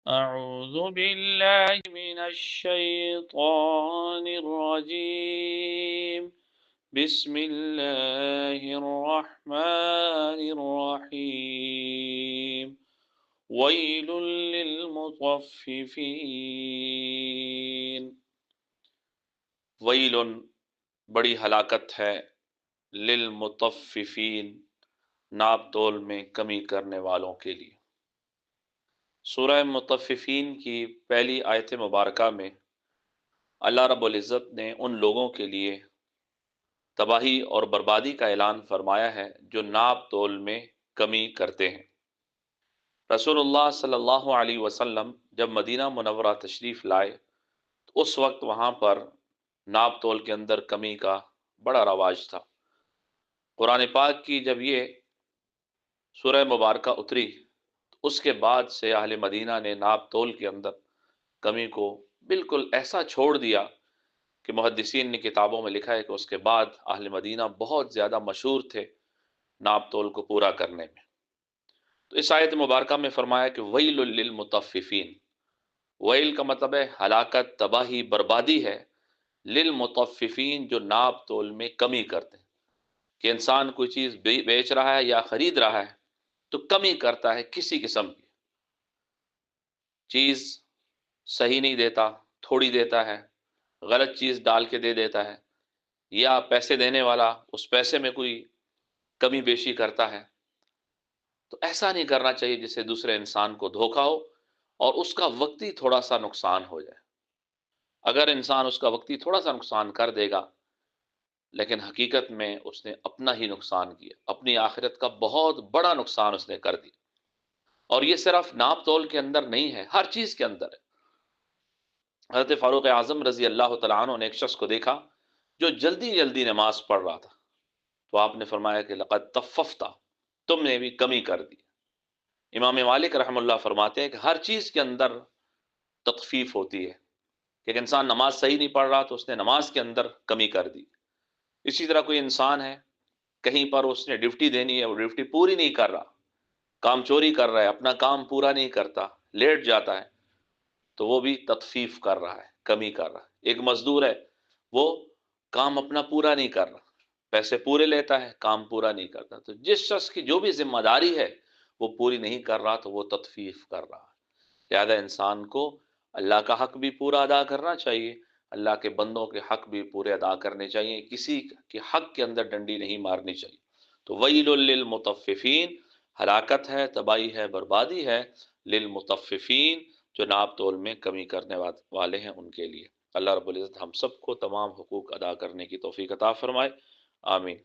أعوذ بالله من الشيطان الرجيم بسم الله الرحمن الرحيم ويل للمطففين ویل بڑی ہلاکت ہے للمطففین ناپ تول میں کمی کرنے والوں کے لیے۔ سورہ مطففین کی پہلی آیت مبارکہ میں اللہ رب العزت نے ان لوگوں کے لیے تباہی اور بربادی کا اعلان فرمایا ہے جو ناپ تول میں کمی کرتے ہیں۔ رسول اللہ صلی اللہ علیہ وسلم جب مدینہ منورہ تشریف لائے تو اس وقت وہاں پر ناپ تول کے اندر کمی کا بڑا رواج تھا۔ قرآن پاک کی جب یہ سورہ مبارکہ اتری تو اس کے بعد سے اہل مدینہ نے ناپ تول کے اندر کمی کو بالکل ایسا چھوڑ دیا کہ محدثین نے کتابوں میں لکھا ہے کہ اس کے بعد اہل مدینہ بہت زیادہ مشہور تھے ناپ تول کو پورا کرنے میں۔ تو اس آیت مبارکہ میں فرمایا کہ ویل للمطففین، ویل کا مطلب ہے ہلاکت، تباہی، بربادی ہے، للمطففین جو ناپ تول میں کمی کرتے ہیں، کہ انسان کوئی چیز بیچ رہا ہے یا خرید رہا ہے تو کمی کرتا ہے، کسی قسم کی چیز صحیح نہیں دیتا، تھوڑی دیتا ہے، غلط چیز ڈال کے دے دیتا ہے، یا پیسے دینے والا اس پیسے میں کوئی کمی بیشی کرتا ہے۔ تو ایسا نہیں کرنا چاہیے جس سے دوسرے انسان کو دھوکا ہو اور اس کا وقتی تھوڑا سا نقصان ہو جائے۔ اگر انسان اس کا وقتی تھوڑا سا نقصان کر دے گا لیکن حقیقت میں اس نے اپنا ہی نقصان کیا، اپنی آخرت کا بہت بڑا نقصان اس نے کر دیا۔ اور یہ صرف ناپ تول کے اندر نہیں ہے، ہر چیز کے اندر ہے۔ حضرت فاروق اعظم رضی اللہ تعالیٰ عنہ نے ایک شخص کو دیکھا جو جلدی جلدی نماز پڑھ رہا تھا، تو آپ نے فرمایا کہ لقد تففتا، تم نے بھی کمی کر دی۔ امام مالک رحم اللہ فرماتے ہیں کہ ہر چیز کے اندر تخفیف ہوتی ہے، کہ ایک انسان نماز صحیح نہیں پڑھ رہا تو اس نے نماز کے اندر کمی کر دی۔ اسی طرح کوئی انسان ہے کہیں پر اس نے ڈیوٹی دینی ہے، وہ ڈیوٹی پوری نہیں کر رہا، کام چوری کر رہا ہے، اپنا کام پورا نہیں کرتا، لیٹ جاتا ہے، تو وہ بھی تخفیف کر رہا ہے، کمی کر رہا ہے۔ ایک مزدور ہے، وہ کام اپنا پورا نہیں کر رہا، پیسے پورے لیتا ہے، کام پورا نہیں کرتا۔ تو جس شخص کی جو بھی ذمہ داری ہے وہ پوری نہیں کر رہا تو وہ تخفیف کر رہا ہے۔ لہذا انسان کو اللہ کا حق بھی پورا ادا کرنا چاہیے، اللہ کے بندوں کے حق بھی پورے ادا کرنے چاہیے، کسی کے حق کے اندر ڈنڈی نہیں مارنی چاہیے۔ تو ویل للمطففین، ہلاکت ہے، تباہی ہے، بربادی ہے للمطففین جو ناپ تول میں کمی کرنے والے ہیں ان کے لیے۔ اللہ رب العزت ہم سب کو تمام حقوق ادا کرنے کی توفیق عطا فرمائے، آمین۔